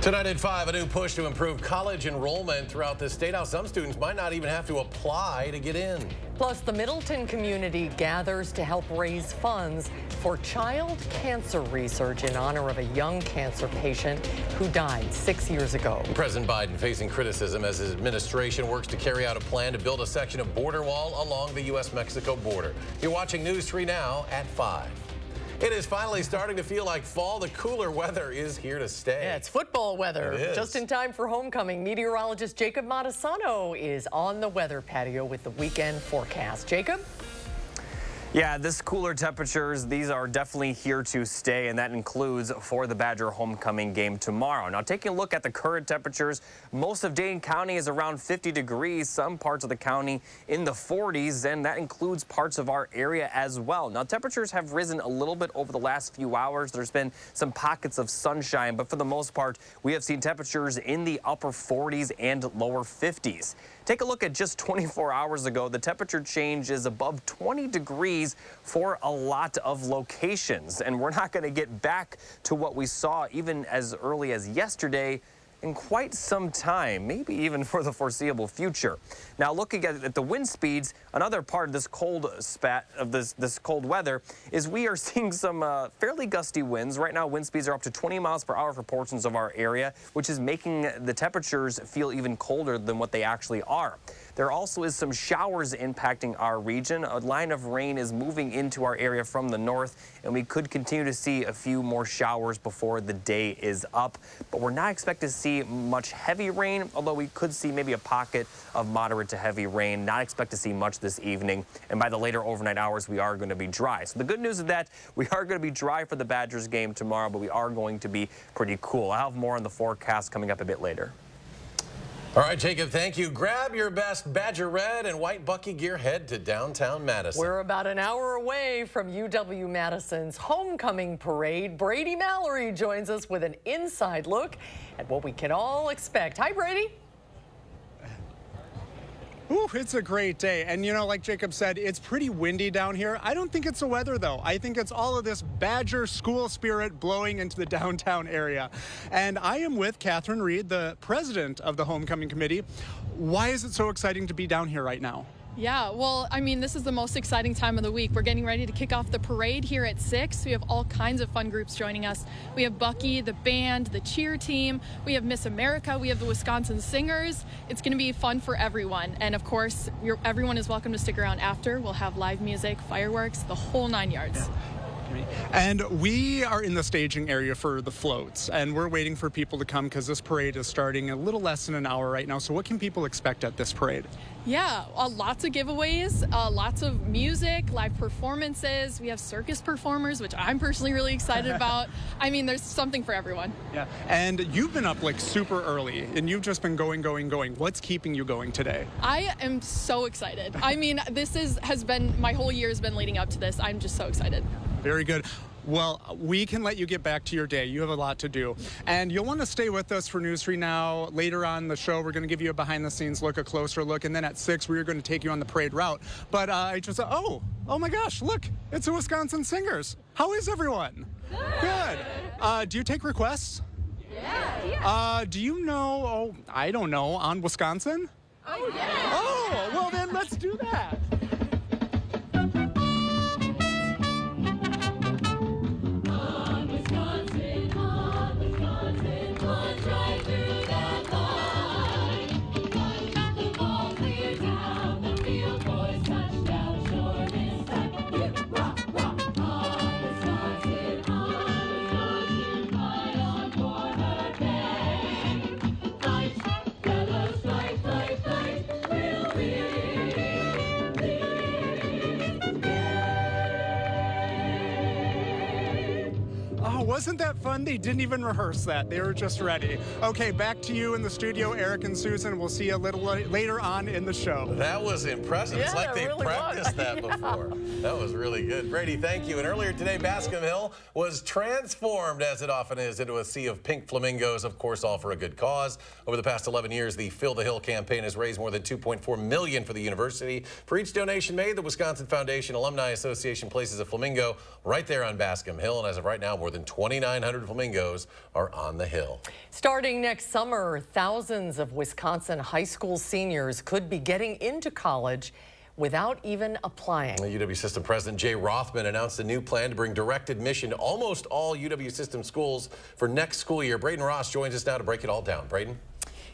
Tonight at 5, a new push to improve college enrollment throughout the state. How some students might not even have to apply to get in. Plus, the Middleton community gathers to help raise funds for child cancer research in honor of a young cancer patient who died 6 years ago. President Biden facing criticism as his administration works to carry out a plan to build a section of border wall along the U.S.-Mexico border. You're watching News 3 now at 5. It is finally starting to feel like fall. The cooler weather is here to stay. Yeah, it's football weather. It is. Just in time for homecoming. Meteorologist Jacob Madison is on the weather patio with the weekend forecast. Jacob? Yeah, this cooler temperatures, these are definitely here to stay, and that includes for the Badger homecoming game tomorrow. Now, taking a look at the current temperatures, most of Dane County is around 50 degrees, some parts of the county in the 40s, and that includes parts of our area as well. Now, temperatures have risen a little bit over the last few hours. There's been some pockets of sunshine, but for the most part, we have seen temperatures in the upper 40s and lower 50s. Take a look at just 24 hours ago. The temperature change is above 20 degrees for a lot of locations. And we're not going to get back to what we saw even as early as yesterday in quite some time, maybe even for the foreseeable future. Now, looking at the wind speeds, another part of this cold spat of this cold weather is we are seeing some fairly gusty winds. Right now, wind speeds are up to 20 miles per hour for portions of our area, which is making the temperatures feel even colder than what they actually are. There also is some showers impacting our region. A line of rain is moving into our area from the north, and we could continue to see a few more showers before the day is up. But we're not expected to see much heavy rain, although we could see maybe a pocket of moderate to heavy rain. Not expect to see much this evening. And by the later overnight hours, we are going to be dry. So the good news is that we are going to be dry for the Badgers game tomorrow, but we are going to be pretty cool. I'll have more on the forecast coming up a bit later. All right, Jacob, thank you. Grab your best Badger red and white Bucky gear. Head to downtown Madison. We're about an hour away from UW-Madison's homecoming parade. Brady Mallory joins us with an inside look at what we can all expect. Hi, Brady. Ooh, it's a great day. And, you know, like Jacob said, it's pretty windy down here. I don't think it's the weather, though. I think it's all of this Badger school spirit blowing into the downtown area. And I am with Catherine Reed, the president of the homecoming committee. Why is it so exciting to be down here right now? Yeah, well, I mean, this is the most exciting time of the week. We're getting ready to kick off the parade here at 6. We have all kinds of fun groups joining us. We have Bucky, the band, the cheer team. We have Miss America. We have the Wisconsin Singers. It's going to be fun for everyone. And, of course, everyone is welcome to stick around after. We'll have live music, fireworks, the whole 9 yards. Yeah. And we are in the staging area for the floats, and we're waiting for people to come because this parade is starting a little less than an hour right now. So what can people expect at this parade? Yeah, lots of giveaways, lots of music, live performances. We have circus performers, which I'm personally really excited about. I mean, there's something for everyone. Yeah, and you've been up like super early, and you've just been going. What's keeping you going today? I am so excited. I mean, my whole year has been leading up to this. I'm just so excited. Very good. Well, we can let you get back to your day. You have a lot to do. And you'll want to stay with us for News 3 Now. Later on in the show, we're going to give you a behind-the-scenes look, a closer look. And then at 6, we're going to take you on the parade route. But I just thought, oh my gosh, look, it's the Wisconsin Singers. How is everyone? Good. Do you take requests? Yeah. Do you know, I don't know, on Wisconsin? Oh, yeah. Oh, well then let's do that. Wasn't that fun? They didn't even rehearse that. They were just ready. Okay, back to you in the studio, Eric and Susan. We'll see you a little later on in the show. That was impressive. Yeah, it's like they really practiced that before. That was really good. Brady, thank you. And earlier today, Bascom Hill was transformed, as it often is, into a sea of pink flamingos, of course, all for a good cause. Over the past 11 years, the Fill the Hill campaign has raised more than $2.4 million for the university. For each donation made, the Wisconsin Foundation Alumni Association places a flamingo right there on Bascom Hill. And as of right now, more than 20 2,900 flamingos are on the Hill. Starting next summer, thousands of Wisconsin high school seniors could be getting into college without even applying. The UW System President Jay Rothman announced a new plan to bring direct admission to almost all UW System schools for next school year. Braden Ross joins us now to break it all down. Braden?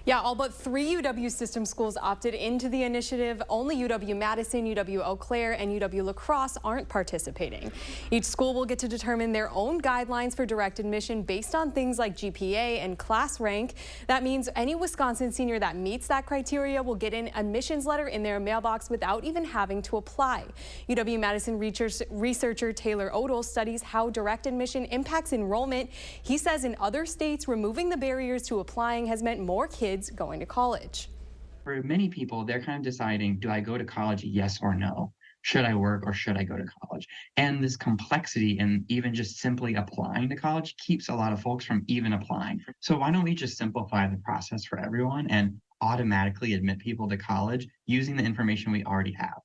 Yeah, all but 3 UW System schools opted into the initiative. Only UW Madison, UW Eau Claire, and UW La Crosse aren't participating. Each school will get to determine their own guidelines for direct admission based on things like GPA and class rank. That means any Wisconsin senior that meets that criteria will get an admissions letter in their mailbox without even having to apply. UW Madison researcher Taylor Odell studies how direct admission impacts enrollment. He says in other states, removing the barriers to applying has meant more kids going to college. For many people, they're kind of deciding, do I go to college, yes or no? Should I work or should I go to college? And this complexity in even just simply applying to college keeps a lot of folks from even applying. So why don't we just simplify the process for everyone and automatically admit people to college using the information we already have?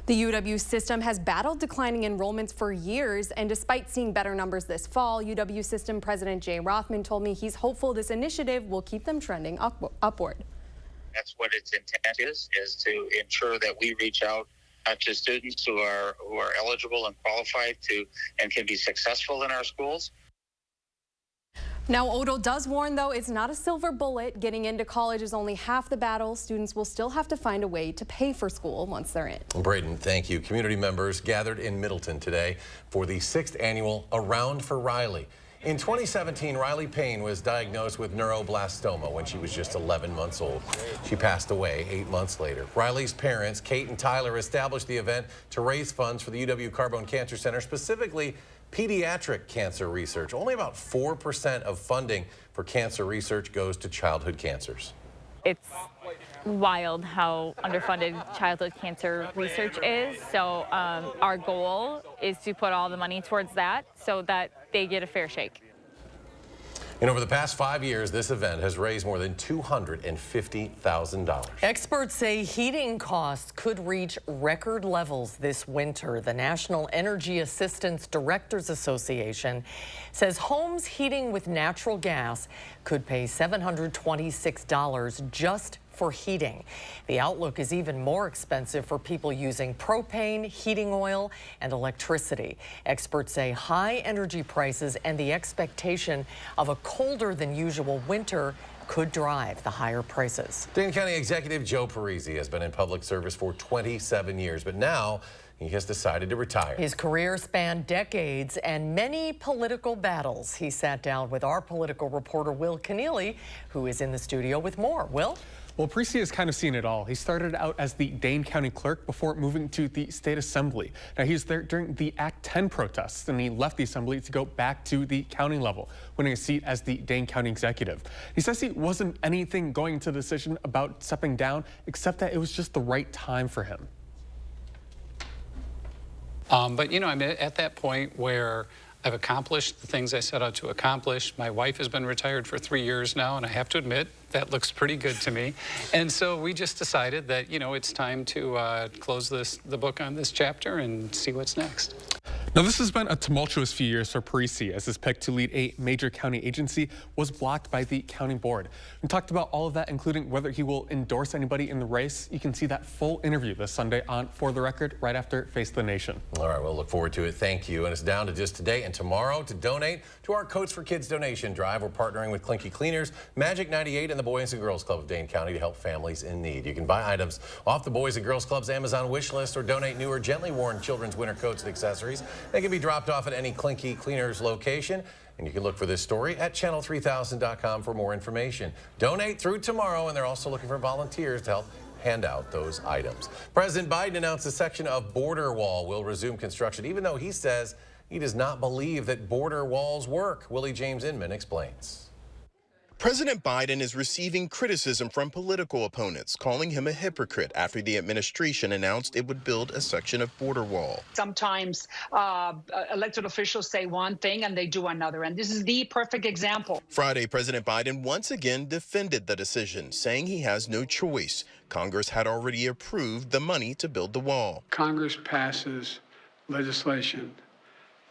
The UW system has battled declining enrollments for years, and despite seeing better numbers this fall, UW system President Jay Rothman told me he's hopeful this initiative will keep them trending upward. That's what its intent is to ensure that we reach out to students who are eligible and qualified to and can be successful in our schools. Now, Odell does warn, though, it's not a silver bullet. Getting into college is only half the battle. Students will still have to find a way to pay for school once they're in. Braden, thank you. Community members gathered in Middleton today for the 6th annual Around for Riley. In 2017, Riley Payne was diagnosed with neuroblastoma when she was just 11 months old. She passed away 8 months later. Riley's parents, Kate and Tyler, established the event to raise funds for the UW Carbone Cancer Center, specifically pediatric cancer research. Only about 4% of funding for cancer research goes to childhood cancers. It's wild how underfunded childhood cancer research is. So our goal is to put all the money towards that so that they get a fair shake. And over the past 5 years, this event has raised more than $250,000. Experts say heating costs could reach record levels this winter. The National Energy Assistance Directors Association says homes heating with natural gas could pay $726 just for heating. The outlook is even more expensive for people using propane, heating oil, and electricity. Experts say high energy prices and the expectation of a colder than usual winter could drive the higher prices. Dane County Executive Joe Parisi has been in public service for 27 years, but now he has decided to retire. His career spanned decades and many political battles. He sat down with our political reporter, Will Keneally, who is in the studio with more. Will? Well, Parisi has kind of seen it all. He started out as the Dane County clerk before moving to the state assembly. Now, he was there during the Act 10 protests, and he left the assembly to go back to the county level, winning a seat as the Dane County executive. He says he wasn't anything going into the decision about stepping down, except that it was just the right time for him. But, you know, I'm at that point where I've accomplished the things I set out to accomplish. My wife has been retired for 3 years now, and I have to admit, that looks pretty good to me. And so we just decided that, you know, it's time to close the book on this chapter and see what's next. Now, this has been a tumultuous few years for Parisi, as his pick to lead a major county agency was blocked by the county board. We talked about all of that, including whether he will endorse anybody in the race. You can see that full interview this Sunday on For the Record, right after Face the Nation. All right, we'll look forward to it. Thank you. And it's down to just today and tomorrow to donate to our Coats for Kids donation drive. We're partnering with Clinky Cleaners, Magic 98, and the Boys and Girls Club of Dane County to help families in need. You can buy items off the Boys and Girls Club's Amazon wish list or donate new or gently worn children's winter coats and accessories. They can be dropped off at any Clinky Cleaners location. And you can look for this story at channel3000.com for more information. Donate through tomorrow, and they're also looking for volunteers to help hand out those items. President Biden announced a section of border wall will resume construction, even though he says he does not believe that border walls work. Willie James Inman explains. President Biden is receiving criticism from political opponents, calling him a hypocrite after the administration announced it would build a section of border wall. Sometimes elected officials say one thing and they do another, and this is the perfect example. Friday, President Biden once again defended the decision, saying he has no choice. Congress had already approved the money to build the wall. Congress passes legislation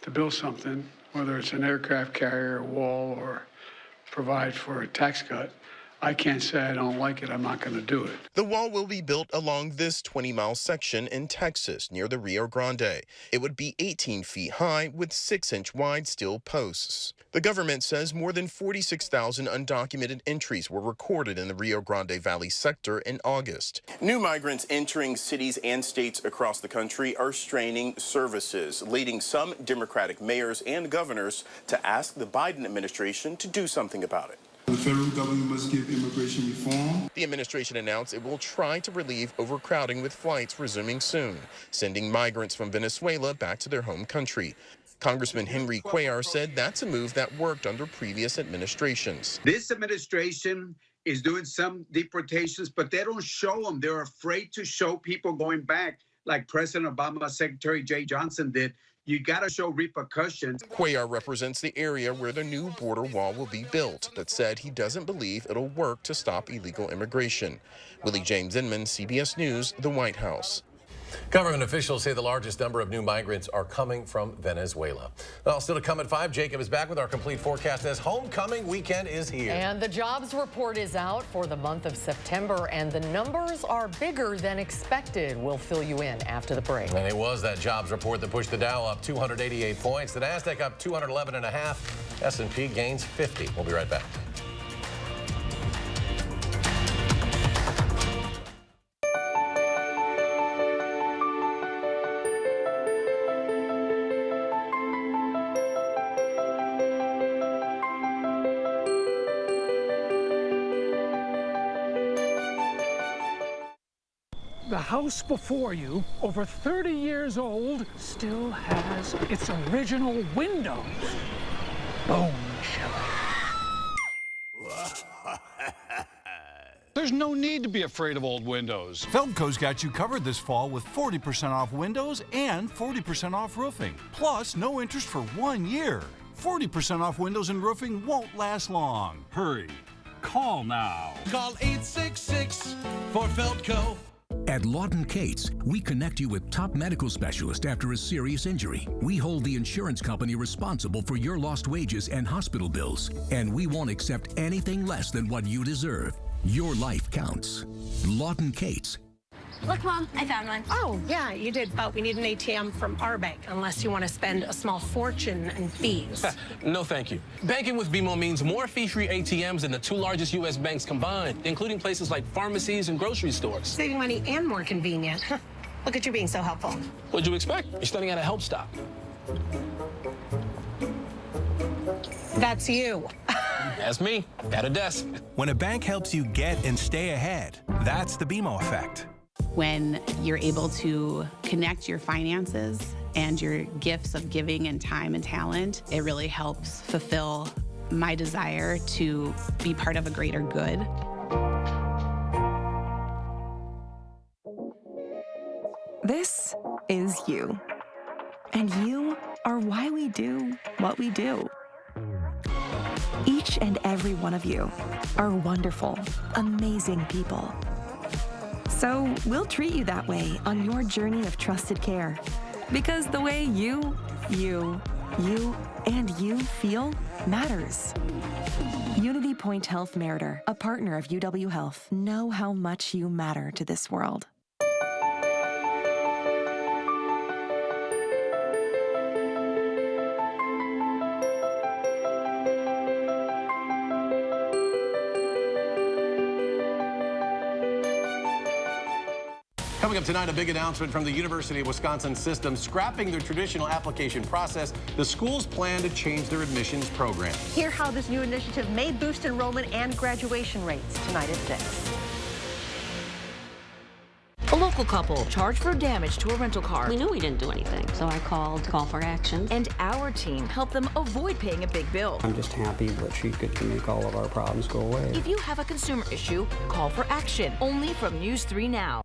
to build something whether it's an aircraft carrier, wall, or provide for a tax cut. I can't say I don't like it. I'm not going to do it. The wall will be built along this 20-mile section in Texas near the Rio Grande. It would be 18 feet high with 6-inch wide steel posts. The government says more than 46,000 undocumented entries were recorded in the Rio Grande Valley sector in August. New migrants entering cities and states across the country are straining services, leading some Democratic mayors and governors to ask the Biden administration to do something about it. The federal government must give immigration reform. The administration announced it will try to relieve overcrowding with flights resuming soon, sending migrants from Venezuela back to their home country. Congressman Henry Cuellar said that's a move that worked under previous administrations. This administration is doing some deportations, but they don't show them. They're afraid to show people going back, like President Obama's Secretary Jay Johnson did. You got to show repercussions. Cuellar represents the area where the new border wall will be built, but said he doesn't believe it'll work to stop illegal immigration. Willie James Inman, CBS News, the White House. Government officials say the largest number of new migrants are coming from Venezuela. Well, still to come at 5, Jacob is back with our complete forecast as homecoming weekend is here. And the jobs report is out for the month of September, and the numbers are bigger than expected. We'll fill you in after the break. And it was that jobs report that pushed the Dow up 288 points. The NASDAQ up 211.5. S&P gains 50. We'll be right back. The house before you, over 30 years old, still has its original windows. Bone There's no need to be afraid of old windows. Feldco's got you covered this fall with 40% off windows and 40% off roofing. Plus, no interest for 1 year. 40% off windows and roofing won't last long. Hurry. Call now. Call 866 for Feldco. At Lawton Cates, we connect you with top medical specialists after a serious injury. We hold the insurance company responsible for your lost wages and hospital bills, and we won't accept anything less than what you deserve. Your life counts. Lawton Cates. Look, Mom, I found one. Oh, yeah, you did, but we need an ATM from our bank, unless you want to spend a small fortune in fees. No, thank you. Banking with BMO means more fee-free ATMs than the 2 largest U.S. banks combined, including places like pharmacies and grocery stores. Saving money and more convenient. Look at you being so helpful. What'd you expect? You're studying at a help stop. That's you. That's me, at a desk. When a bank helps you get and stay ahead, that's the BMO effect. When you're able to connect your finances and your gifts of giving and time and talent, it really helps fulfill my desire to be part of a greater good. This is you. And you are why we do what we do. Each and every one of you are wonderful, amazing people. So we'll treat you that way on your journey of trusted care. Because the way you, and you feel matters. Unity Point Health Meritor, a partner of UW Health. Know how much you matter to this world. Coming up tonight, a big announcement from the University of Wisconsin system scrapping their traditional application process. The schools plan to change their admissions program. Hear how this new initiative may boost enrollment and graduation rates tonight at 6. A local couple charged for damage to a rental car. We knew we didn't do anything, so I called Call for Action. And our team helped them avoid paying a big bill. I'm just happy that she gets to make all of our problems go away. If you have a consumer issue, Call for Action. Only from News 3 Now.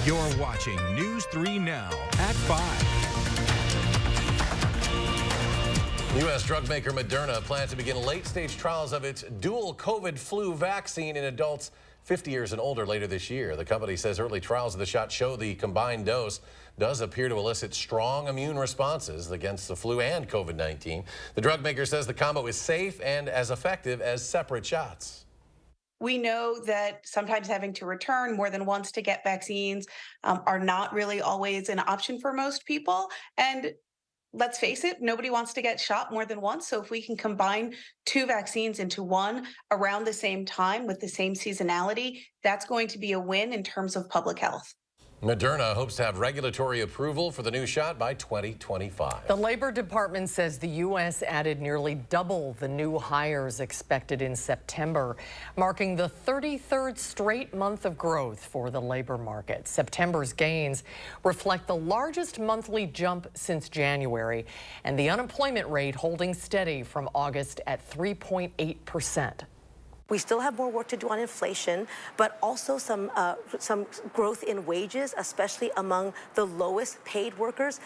You're watching News 3 Now at 5. U.S. drug maker Moderna plans to begin late-stage trials of its dual COVID flu vaccine in adults 50 years and older later this year. The company says early trials of the shot show the combined dose does appear to elicit strong immune responses against the flu and COVID-19. The drug maker says the combo is safe and as effective as separate shots. We know that sometimes having to return more than once to get vaccines are not really always an option for most people. And let's face it, nobody wants to get shot more than once. So if we can combine 2 vaccines into one around the same time with the same seasonality, that's going to be a win in terms of public health. Moderna hopes to have regulatory approval for the new shot by 2025. The Labor Department says the U.S. added nearly double the new hires expected in September, marking the 33rd straight month of growth for the labor market. September's gains reflect the largest monthly jump since January, and the unemployment rate holding steady from August at 3.8%. We still have more work to do on inflation, but also some growth in wages, especially among the lowest paid workers.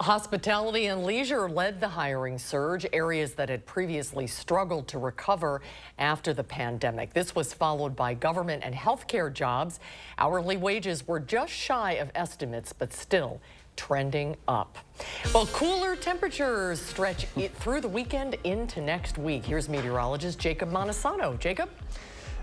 Hospitality and leisure led the hiring surge, areas that had previously struggled to recover after the pandemic. This was followed by government and healthcare jobs. Hourly wages were just shy of estimates, but still trending up. Well, cooler temperatures stretch it through the weekend into next week. Here's meteorologist Jacob Montesano. Jacob?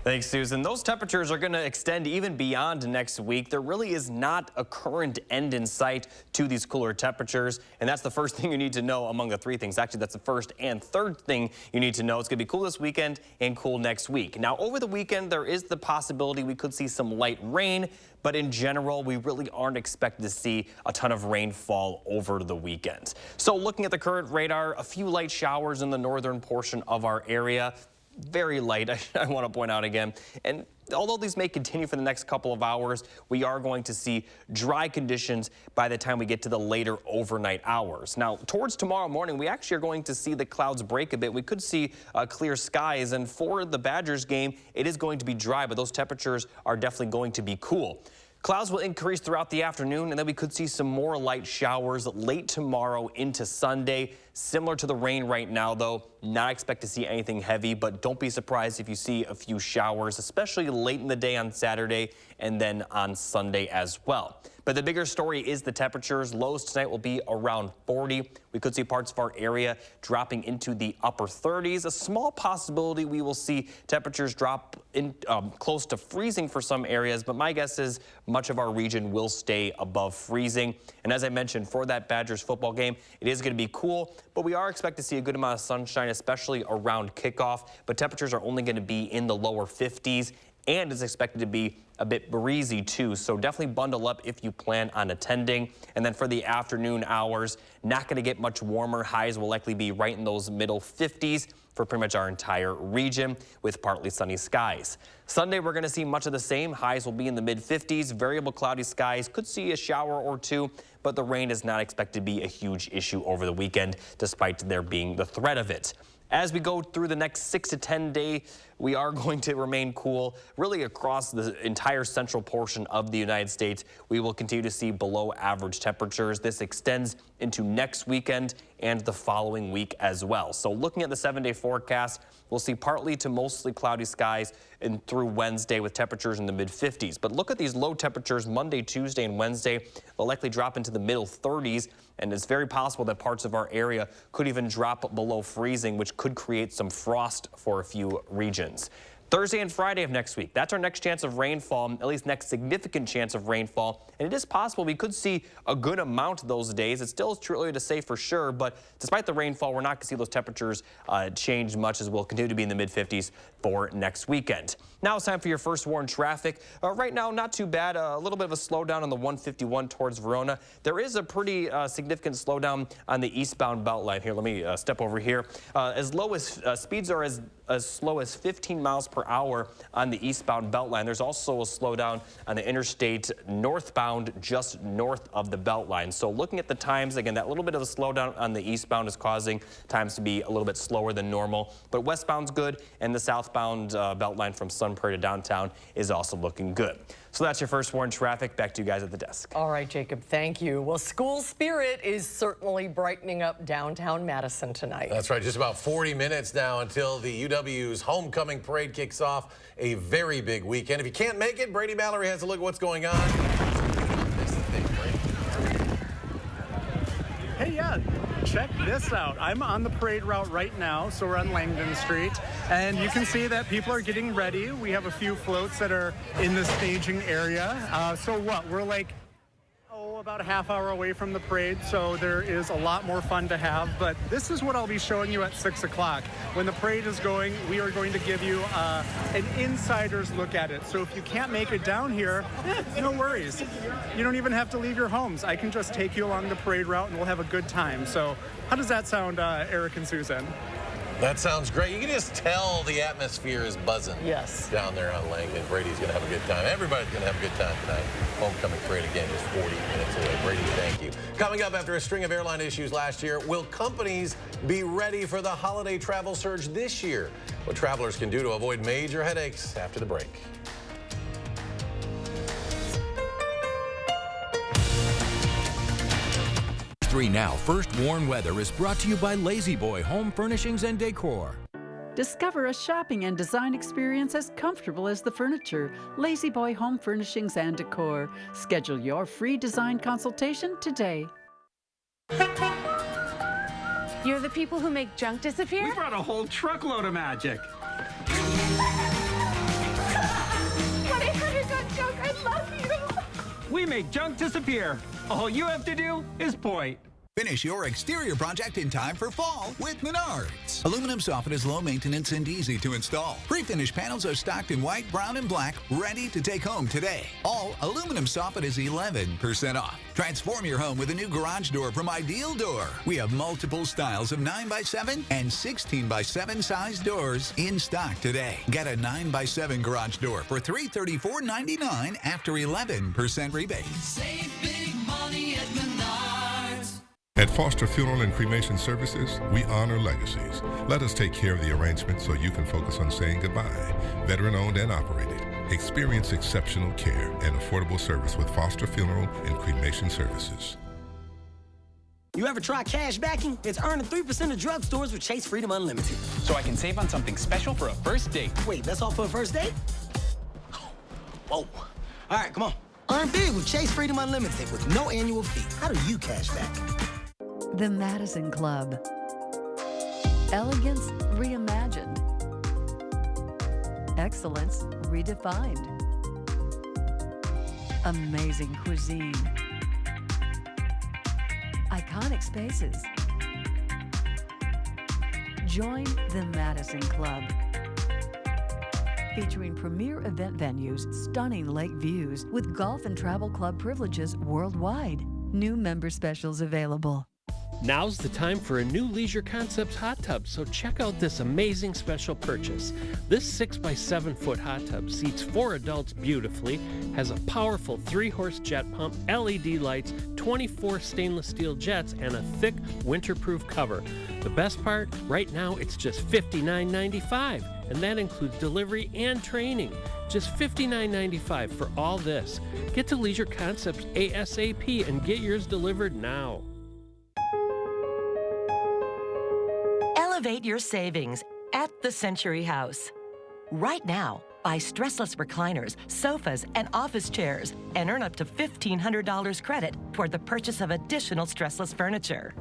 Thanks, Susan. Those temperatures are going to extend even beyond next week. There really is not a current end in sight to these cooler temperatures, and that's the first thing you need to know among the 3 things. Actually, that's the first and third thing you need to know. It's going to be cool this weekend and cool next week. Now, over the weekend, there is the possibility we could see some light rain, but in general, we really aren't expected to see a ton of rainfall over the weekend. So looking at the current radar, a few light showers in the northern portion of our area. Very light, I want to point out again. And although these may continue for the next couple of hours, we are going to see dry conditions by the time we get to the later overnight hours. Now, towards tomorrow morning, we actually are going to see the clouds break a bit. We could see clear skies, and for the Badgers game, it is going to be dry, but those temperatures are definitely going to be cool. Clouds will increase throughout the afternoon, and then we could see some more light showers late tomorrow into Sunday. Similar to the rain right now, though, not expect to see anything heavy, but don't be surprised if you see a few showers, especially late in the day on Saturday and then on Sunday as well. But the bigger story is the temperatures. Lows tonight will be around 40. We could see parts of our area dropping into the upper 30s. A small possibility we will see temperatures drop in close to freezing for some areas, but my guess is much of our region will stay above freezing. And as I mentioned, for that Badgers football game, it is going to be cool, but we are expected to see a good amount of sunshine, especially around kickoff. But temperatures are only going to be in the lower 50s. And it's expected to be a bit breezy too, so definitely bundle up if you plan on attending. And then for the afternoon hours, not going to get much warmer. Highs will likely be right in those middle 50s for pretty much our entire region with partly sunny skies. Sunday, we're going to see much of the same. Highs will be in the mid 50s. Variable cloudy skies, could see a shower or two, but the rain is not expected to be a huge issue over the weekend, despite there being the threat of it. As we go through the next 6 to 10 days, we are going to remain cool really across the entire central portion of the United States. We will continue to see below average temperatures. This extends into next weekend and the following week as well. So looking at the 7-day forecast, we'll see partly to mostly cloudy skies and through Wednesday with temperatures in the mid 50s. But look at these low temperatures Monday, Tuesday, and Wednesday. They'll likely drop into the middle 30s. And it's very possible that parts of our area could even drop below freezing, which could create some frost for a few regions. Thursday and Friday of next week, that's our next chance of rainfall, at least next significant chance of rainfall. And it is possible we could see a good amount those days. It's still too early to say for sure, but despite the rainfall, we're not going to see those temperatures change much, as we'll continue to be in the mid 50s for next weekend. Now it's time for your first warn traffic. Right now, not too bad. A little bit of a slowdown on the 151 towards Verona. There is a pretty significant slowdown on the eastbound Beltline. Here, let me step over here. As low as speeds are as slow as 15 miles per hour on the eastbound Beltline. There's also a slowdown on the interstate northbound just north of the Beltline. So looking at the times, again, that little bit of a slowdown on the eastbound is causing times to be a little bit slower than normal. But westbound's good, and the southbound Beltline from Sun Prairie to downtown is also looking good. So that's your first warn traffic. Back to you guys at the desk. All right, Jacob, thank you. Well, school spirit is certainly brightening up downtown Madison tonight. That's right, just about 40 minutes now until the UW's homecoming parade kicks off. A very big weekend. If you can't make it, Brady Mallory has a look at what's going on. Hey, yeah, check this out. I'm on the parade route right now, so we're on Langdon Street, and you can see that people are getting ready. We have a few floats that are in the staging area. So what, we're like, about a half hour away from the parade, so there is a lot more fun to have, but this is what I'll be showing you at 6 o'clock. When the parade is going, we are going to give you an insider's look at it. So if you can't make it down here, no worries. You don't even have to leave your homes. I can just take you along the parade route and we'll have a good time. So how does that sound, Eric and Susan? That sounds great. You can just tell the atmosphere is buzzing. Yes. Down there on Langdon. Brady's going to have a good time. Everybody's going to have a good time tonight. Homecoming parade again, just 40 minutes away. Brady, thank you. Coming up after a string of airline issues last year, will companies be ready for the holiday travel surge this year? What travelers can do to avoid major headaches after the break. Now, First Warn Weather is brought to you by Lazy Boy Home Furnishings and Decor. Discover a shopping and design experience as comfortable as the furniture. Lazy Boy Home Furnishings and Decor. Schedule your free design consultation today. You're the people who make junk disappear? We brought a whole truckload of magic. 1-800 got junk. I love you. We make junk disappear. All you have to do is point. Finish your exterior project in time for fall with Menards. Aluminum soffit is low maintenance and easy to install. Pre-finished panels are stocked in white, brown, and black, ready to take home today. All aluminum soffit is 11% off. Transform your home with a new garage door from Ideal Door. We have multiple styles of 9x7 and 16x7 size doors in stock today. Get a 9x7 garage door for $334.99 after 11% rebate. Save big money at Menards. At Foster Funeral and Cremation Services, we honor legacies. Let us take care of the arrangement so you can focus on saying goodbye. Veteran-owned and operated. Experience exceptional care and affordable service with Foster Funeral and Cremation Services. You ever try cash backing? It's earning 3% at drugstores with Chase Freedom Unlimited. So I can save on something special for a first date. Wait, that's all for a first date? Whoa. All right, come on. Earn big with Chase Freedom Unlimited with no annual fee. How do you cash back? The Madison Club. Elegance reimagined. Excellence redefined. Amazing cuisine. Iconic spaces. Join the Madison Club. Featuring premier event venues, stunning lake views, with golf and travel club privileges worldwide. New member specials available. Now's the time for a new Leisure Concepts hot tub, so check out this amazing special purchase. This 6x7-foot hot tub seats 4 adults beautifully, has a powerful 3-horse jet pump, LED lights, 24 stainless steel jets, and a thick winterproof cover. The best part, right now it's just $59.95, and that includes delivery and training. Just $59.95 for all this. Get to Leisure Concepts ASAP and get yours delivered now. Elevate your savings at the Century House. Right now, buy stressless recliners, sofas, and office chairs and earn up to $1,500 credit toward the purchase of additional stressless furniture.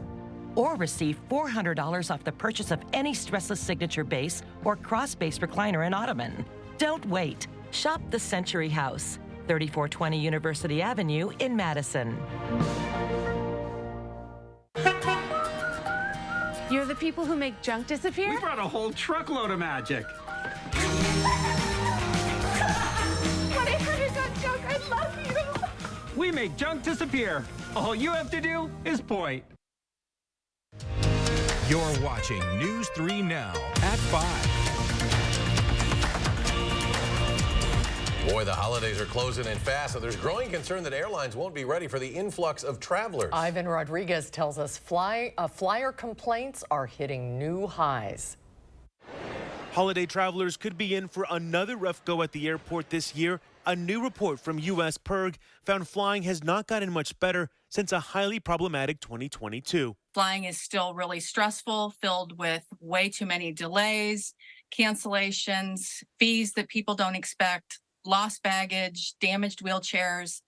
Or receive $400 off the purchase of any stressless signature base or cross-base recliner and ottoman. Don't wait. Shop the Century House, 3420 University Avenue in Madison. You're the people who make junk disappear? We brought a whole truckload of magic. 1-800 got junk. I love you. We make junk disappear. All you have to do is point. You're watching News 3 Now at 5. Boy, the holidays are closing in fast, and there's growing concern that airlines won't be ready for the influx of travelers. Ivan Rodriguez tells us flyer complaints are hitting new highs. Holiday travelers could be in for another rough go at the airport this year. A new report from USPIRG found flying has not gotten much better since a highly problematic 2022. Flying is still really stressful, filled with way too many delays, cancellations, fees that people don't expect, lost baggage, damaged wheelchairs,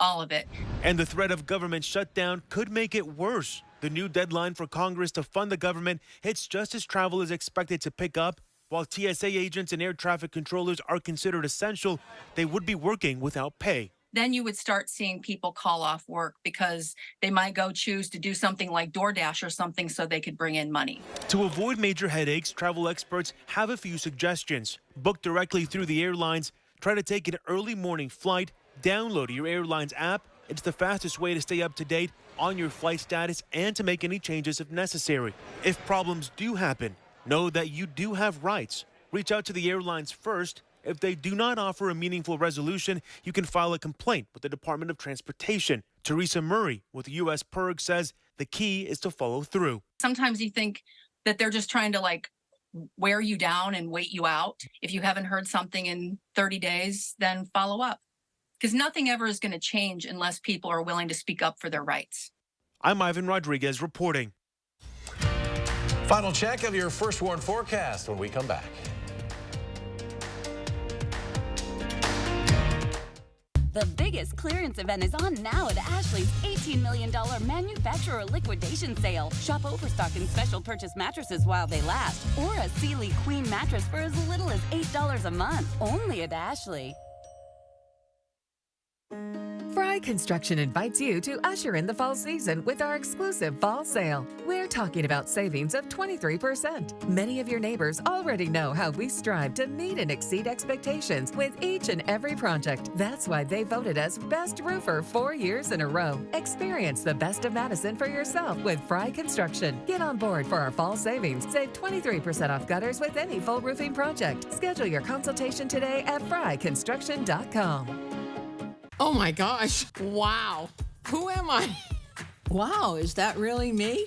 all of it. And the threat of government shutdown could make it worse. The new deadline for Congress to fund the government hits just as travel is expected to pick up. While TSA agents and air traffic controllers are considered essential, they would be working without pay. Then you would start seeing people call off work because they might go choose to do something like DoorDash or something so they could bring in money. To avoid major headaches, travel experts have a few suggestions. Book directly through the airlines. Try to take an early morning flight. Download your airline's app. It's the fastest way to stay up to date on your flight status and to make any changes if necessary. If problems do happen, know that you do have rights. Reach out to the airlines first. If they do not offer a meaningful resolution, you can file a complaint with the Department of Transportation. Teresa Murray with USPIRG says the key is to follow through. Sometimes you think that they're just trying to wear you down and wait you out. If you haven't heard something in 30 days, then follow up. Because nothing ever is going to change unless people are willing to speak up for their rights. I'm Ivan Rodriguez reporting. Final check of your first warn forecast when we come back. The biggest clearance event is on now at Ashley's $18 million manufacturer liquidation sale. Shop overstock and special purchase mattresses while they last, or a Sealy Queen mattress for as little as $8 a month. Only at Ashley. Fry Construction invites you to usher in the fall season with our exclusive fall sale. We're talking about savings of 23%. Many of your neighbors already know how we strive to meet and exceed expectations with each and every project. That's why they voted us Best Roofer 4 years in a row. Experience the best of Madison for yourself with Fry Construction. Get on board for our fall savings. Save 23% off gutters with any full roofing project. Schedule your consultation today at fryconstruction.com. Oh my gosh. Wow. Who am I? Wow, is that really me?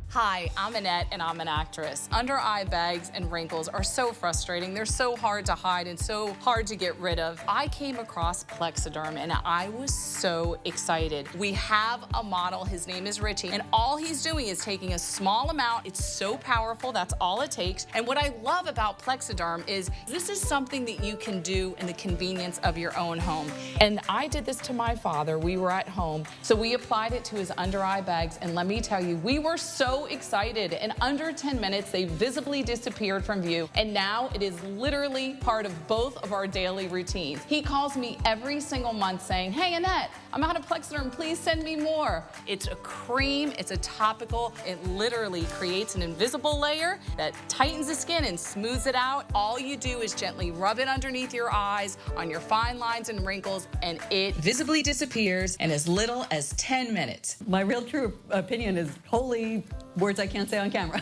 Hi, I'm Annette and I'm an actress. Under eye bags and wrinkles are so frustrating. They're so hard to hide and so hard to get rid of. I came across Plexiderm and I was so excited. We have a model, his name is Richie, and all he's doing is taking a small amount. It's so powerful, that's all it takes. And what I love about Plexiderm is this is something that you can do in the convenience of your own home. And I did this to my father. We were at home, so we applied it to his under eye bags, and let me tell you, we were so excited. In under 10 minutes, they visibly disappeared from view, and now it is literally part of both of our daily routines. He calls me every single month saying, "Hey Annette, I'm out of Plexiderm, please send me more." It's a cream, it's a topical, it literally creates an invisible layer that tightens the skin and smooths it out. All you do is gently rub it underneath your eyes, on your fine lines and wrinkles, and it visibly disappears in as little as 10 minutes. My real true opinion is holy words I can't say on camera.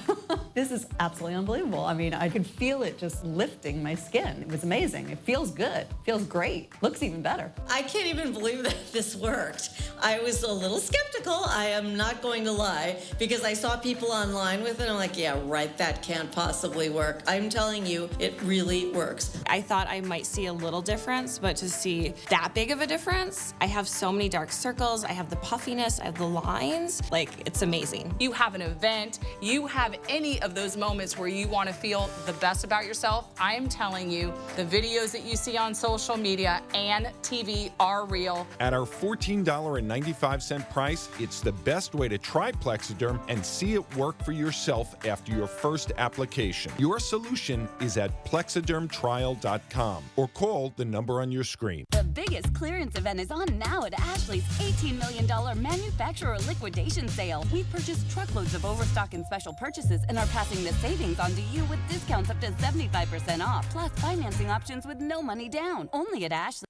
This is absolutely unbelievable. I mean, I could feel it just lifting my skin. It was amazing. It feels good. Feels great. Looks even better. I can't even believe that this worked. I was a little skeptical, I am not going to lie, because I saw people online with it. I'm like, yeah, right, that can't possibly work. I'm telling you, it really works. I thought I might see a little difference, but to see that big of a difference, I have so many dark circles, I have the puffiness, I have the lines, like, it's amazing. You have an event, you have any of those moments where you want to feel the best about yourself, I am telling you, the videos that you see on social media and TV are real. At our $14.95 price, it's the best way to try Plexiderm and see it work for yourself after your first application. Your solution is at plexidermtrial.com or call the number on your screen. The biggest clearance event is on now at Ashley's $18 million manufacturer liquidation sale. We've purchased truckloads of overstock and special purchases and are passing the savings on to you with discounts up to 75% off, plus financing options with no money down. Only at Ashley.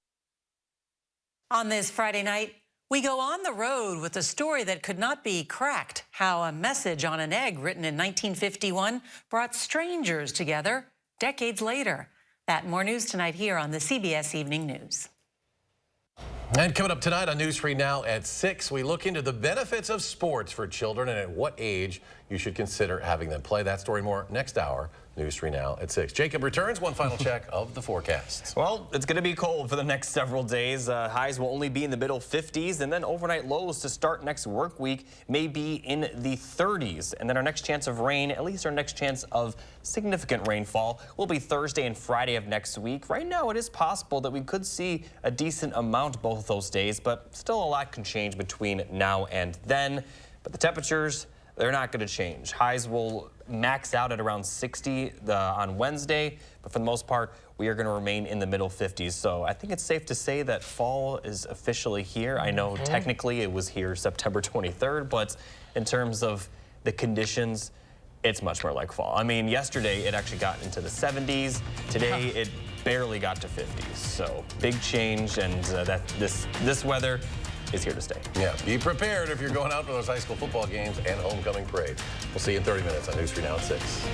On this Friday night, we go on the road with a story that could not be cracked. How a message on an egg written in 1951 brought strangers together decades later. That and more news tonight here on the CBS Evening News. And coming up tonight on News 3 Now at 6, we look into the benefits of sports for children and at what age you should consider having them play. That story more next hour. News 3 Now at 6. Jacob returns. One final check of the forecast. Well, it's going to be cold for the next several days. Highs will only be in the middle 50s, and then overnight lows to start next work week may be in the 30s. And then our next chance of rain, at least our next chance of significant rainfall, will be Thursday and Friday of next week. Right now, it is possible that we could see a decent amount both those days, but still a lot can change between now and then. But the temperatures, they're not going to change. Highs will max out at around 60 on Wednesday, but for the most part, we are going to remain in the middle 50s. So I think it's safe to say that fall is officially here. I know technically it was here September 23rd, but in terms of the conditions, it's much more like fall. I mean, yesterday it actually got into the 70s. Today it barely got to 50s. So big change, and this weather is here to stay. Yeah, be prepared if you're going out for those high school football games and homecoming parade. We'll see you in 30 minutes on News 3 Now at 6.